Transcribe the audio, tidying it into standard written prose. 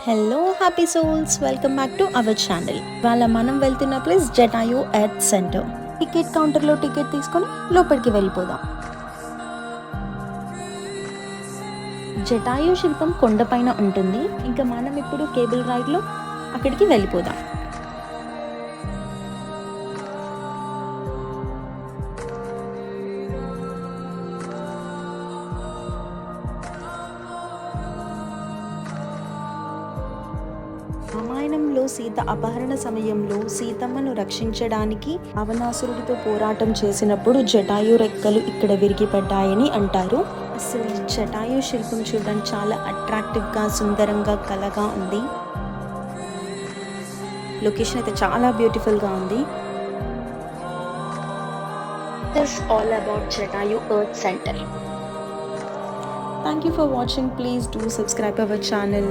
Hello happy souls, welcome back to our channel. వాళ్ళ మనం వెళ్తున్న place Jatayu earth centre. Ticket కౌంటర్లో టికెట్ తీసుకొని లోపలికి వెళ్ళిపోదాం. జటాయు శిల్పం కొండపైన ఉంటుంది. ఇంకా మనం ఇప్పుడు కేబుల్ రైడ్లో అక్కడికి వెళ్ళిపోదాం. రామాయణంలో సీత అపహరణ సమయంలో సీతమ్మను రక్షించడానికి అవనాసురుడితో పోరాటం చేసినప్పుడు జటాయు రెక్కలు ఇక్కడ విరిగిపడ్డాయని అంటారు. అసలు జటాయు శిల్పం చూడడానికి చాలా అట్రాక్టివ్గా, సుందరంగా, కలగా ఉంది. లొకేషన్ అయితే చాలా బ్యూటిఫుల్గా ఉంది. This all about Jatayu earth centre. Thank you for watching. Please do subscribe our channel.